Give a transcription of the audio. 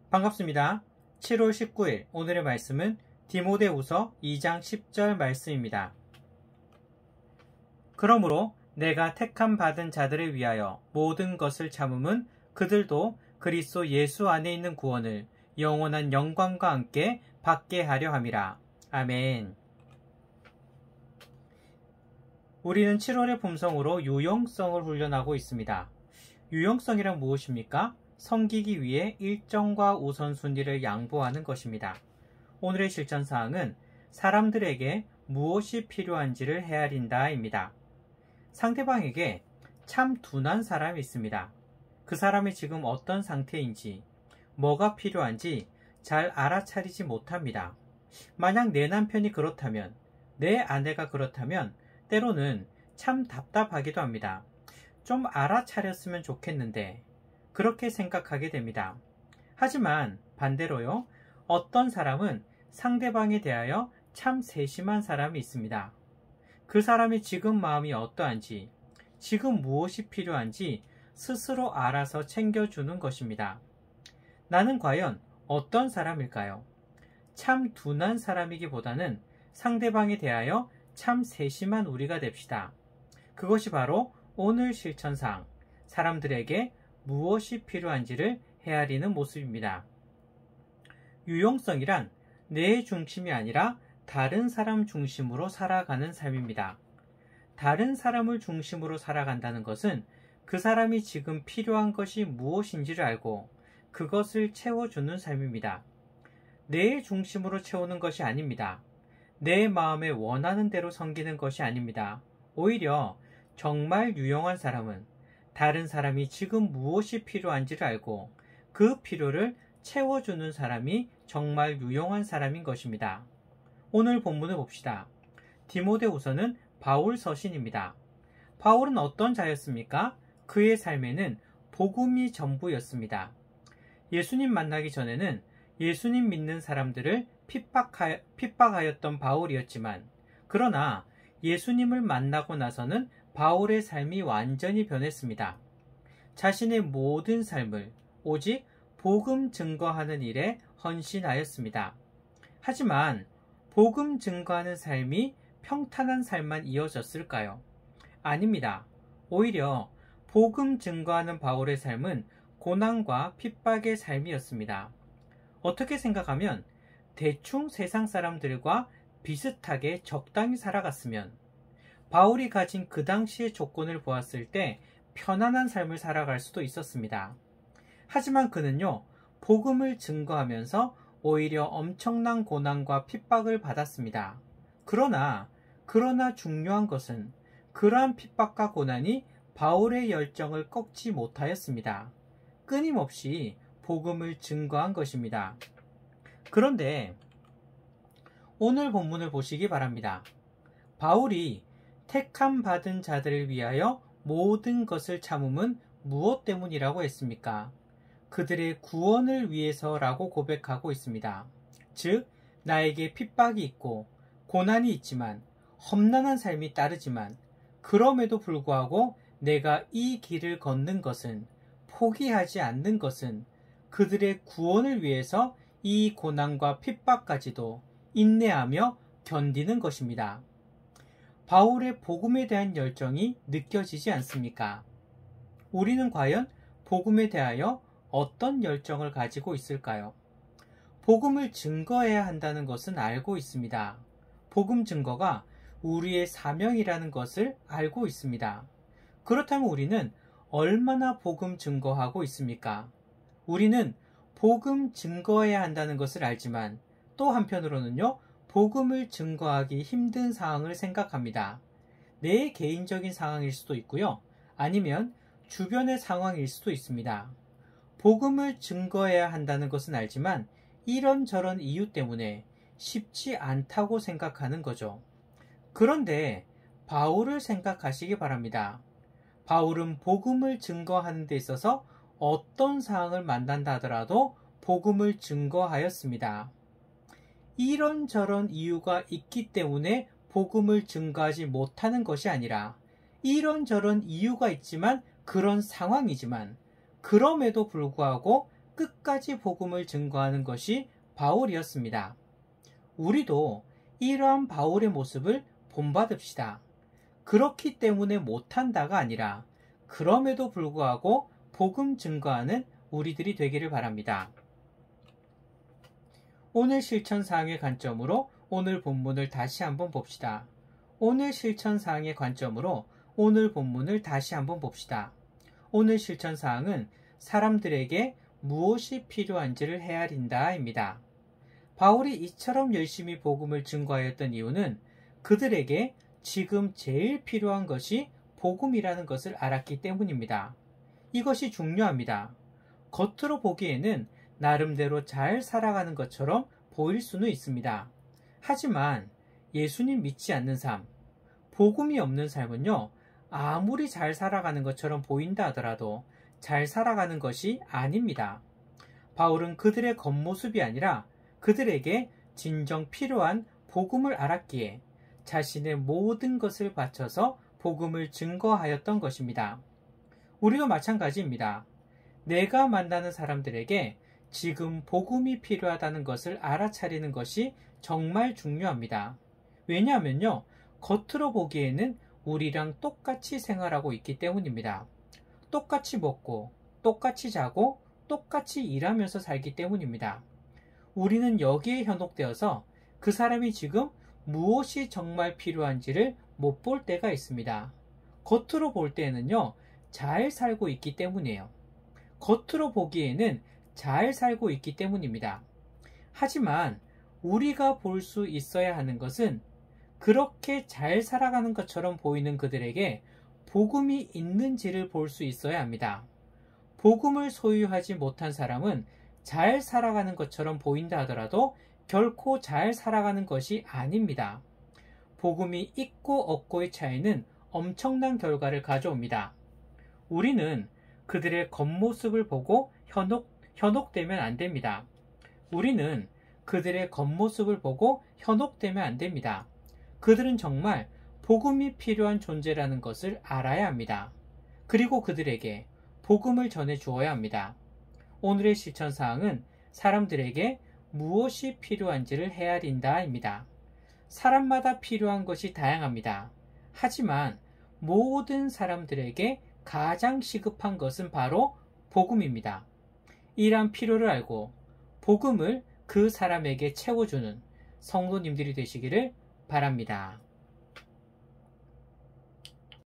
반갑습니다. 7월 19일 오늘의 말씀은 디모데후서 2장 10절 말씀입니다. 그러므로 내가 택함 받은 자들을 위하여 모든 것을 참음은 그들도 그리스도 예수 안에 있는 구원을 영원한 영광과 함께 받게 하려 함이라. 아멘. 우리는 7월의 봄성으로 유용성을 훈련하고 있습니다. 유용성이란 무엇입니까? 섬기기 위해 일정과 우선순위를 양보하는 것입니다. 오늘의 실천사항은 사람들에게 무엇이 필요한지를 헤아린다입니다. 상대방에게 참 둔한 사람이 있습니다. 그 사람이 지금 어떤 상태인지, 뭐가 필요한지 잘 알아차리지 못합니다. 만약 내 남편이 그렇다면, 내 아내가 그렇다면 때로는 참 답답하기도 합니다. 좀 알아차렸으면 좋겠는데 그렇게 생각하게 됩니다. 하지만 반대로요, 어떤 사람은 상대방에 대하여 참 세심한 사람이 있습니다. 그 사람이 지금 마음이 어떠한지, 지금 무엇이 필요한지 스스로 알아서 챙겨주는 것입니다. 나는 과연 어떤 사람일까요? 참 둔한 사람이기보다는 상대방에 대하여 참 세심한 우리가 됩시다. 그것이 바로 오늘 실천사항, 사람들에게 무엇이 필요한지를 헤아리는 모습입니다. 유용성이란 내 중심이 아니라 다른 사람 중심으로 살아가는 삶입니다. 다른 사람을 중심으로 살아간다는 것은 그 사람이 지금 필요한 것이 무엇인지를 알고 그것을 채워주는 삶입니다. 내 중심으로 채우는 것이 아닙니다. 내 마음에 원하는 대로 섬기는 것이 아닙니다. 오히려 정말 유용한 사람은 다른 사람이 지금 무엇이 필요한지를 알고 그 필요를 채워주는 사람이 정말 유용한 사람인 것입니다. 오늘 본문을 봅시다. 디모데후서는 바울 서신입니다. 바울은 어떤 자였습니까? 그의 삶에는 복음이 전부였습니다. 예수님 만나기 전에는 예수님 믿는 사람들을 핍박하였던 바울이었지만, 그러나 예수님을 만나고 나서는 바울의 삶이 완전히 변했습니다. 자신의 모든 삶을 오직 복음 증거하는 일에 헌신하였습니다. 하지만 복음 증거하는 삶이 평탄한 삶만 이어졌을까요? 아닙니다. 오히려 복음 증거하는 바울의 삶은 고난과 핍박의 삶이었습니다. 어떻게 생각하면 대충 세상 사람들과 비슷하게 적당히 살아갔으면 바울이 가진 그 당시의 조건을 보았을 때 편안한 삶을 살아갈 수도 있었습니다. 하지만 그는요, 복음을 증거하면서 오히려 엄청난 고난과 핍박을 받았습니다. 그러나 중요한 것은 그러한 핍박과 고난이 바울의 열정을 꺾지 못하였습니다. 끊임없이 복음을 증거한 것입니다. 그런데 오늘 본문을 보시기 바랍니다. 바울이 택함 받은 자들을 위하여 모든 것을 참음은 무엇 때문이라고 했습니까? 그들의 구원을 위해서라고 고백하고 있습니다. 즉, 나에게 핍박이 있고 고난이 있지만, 험난한 삶이 따르지만, 그럼에도 불구하고 내가 이 길을 걷는 것은, 포기하지 않는 것은 그들의 구원을 위해서 이 고난과 핍박까지도 인내하며 견디는 것입니다. 바울의 복음에 대한 열정이 느껴지지 않습니까? 우리는 과연 복음에 대하여 어떤 열정을 가지고 있을까요? 복음을 증거해야 한다는 것은 알고 있습니다. 복음 증거가 우리의 사명이라는 것을 알고 있습니다. 그렇다면 우리는 얼마나 복음 증거하고 있습니까? 우리는 복음 증거해야 한다는 것을 알지만 또 한편으로는요, 복음을 증거하기 힘든 상황을 생각합니다. 내 개인적인 상황일 수도 있고요, 아니면 주변의 상황일 수도 있습니다. 복음을 증거해야 한다는 것은 알지만 이런저런 이유 때문에 쉽지 않다고 생각하는 거죠. 그런데 바울을 생각하시기 바랍니다. 바울은 복음을 증거하는 데 있어서 어떤 상황을 만난다 하더라도 복음을 증거하였습니다. 이런저런 이유가 있기 때문에 복음을 증거하지 못하는 것이 아니라 이런저런 이유가 있지만, 그런 상황이지만, 그럼에도 불구하고 끝까지 복음을 증거하는 것이 바울이었습니다. 우리도 이러한 바울의 모습을 본받읍시다. 그렇기 때문에 못한다가 아니라 그럼에도 불구하고 복음 증거하는 우리들이 되기를 바랍니다. 오늘 실천사항의 관점으로 오늘 본문을 다시 한번 봅시다. 오늘 실천사항의 관점으로 오늘 본문을 다시 한번 봅시다. 오늘 실천사항은 사람들에게 무엇이 필요한지를 헤아린다입니다. 바울이 이처럼 열심히 복음을 증거하였던 이유는 그들에게 지금 제일 필요한 것이 복음이라는 것을 알았기 때문입니다. 이것이 중요합니다. 겉으로 보기에는 나름대로 잘 살아가는 것처럼 보일 수는 있습니다. 하지만 예수님 믿지 않는 삶, 복음이 없는 삶은요, 아무리 잘 살아가는 것처럼 보인다 하더라도 잘 살아가는 것이 아닙니다. 바울은 그들의 겉모습이 아니라 그들에게 진정 필요한 복음을 알았기에 자신의 모든 것을 바쳐서 복음을 증거하였던 것입니다. 우리도 마찬가지입니다. 내가 만나는 사람들에게 지금 복음이 필요하다는 것을 알아차리는 것이 정말 중요합니다. 왜냐하면요, 겉으로 보기에는 우리랑 똑같이 생활하고 있기 때문입니다. 똑같이 먹고, 똑같이 자고, 똑같이 일하면서 살기 때문입니다. 우리는 여기에 현혹되어서 그 사람이 지금 무엇이 정말 필요한지를 못 볼 때가 있습니다. 겉으로 볼 때는요, 잘 살고 있기 때문이에요. 겉으로 보기에는 잘 살고 있기 때문입니다. 하지만 우리가 볼 수 있어야 하는 것은 그렇게 잘 살아가는 것처럼 보이는 그들에게 복음이 있는지를 볼 수 있어야 합니다. 복음을 소유하지 못한 사람은 잘 살아가는 것처럼 보인다 하더라도 결코 잘 살아가는 것이 아닙니다. 복음이 있고 없고의 차이는 엄청난 결과를 가져옵니다. 우리는 그들의 겉모습을 보고 현혹되면 안 됩니다. 우리는 그들의 겉모습을 보고 현혹되면 안 됩니다. 그들은 정말 복음이 필요한 존재라는 것을 알아야 합니다. 그리고 그들에게 복음을 전해 주어야 합니다. 오늘의 실천사항은 사람들에게 무엇이 필요한지를 헤아린다입니다. 사람마다 필요한 것이 다양합니다. 하지만 모든 사람들에게 가장 시급한 것은 바로 복음입니다. 이러한 필요를 알고 복음을 그 사람에게 채워주는 성도님들이 되시기를 바랍니다.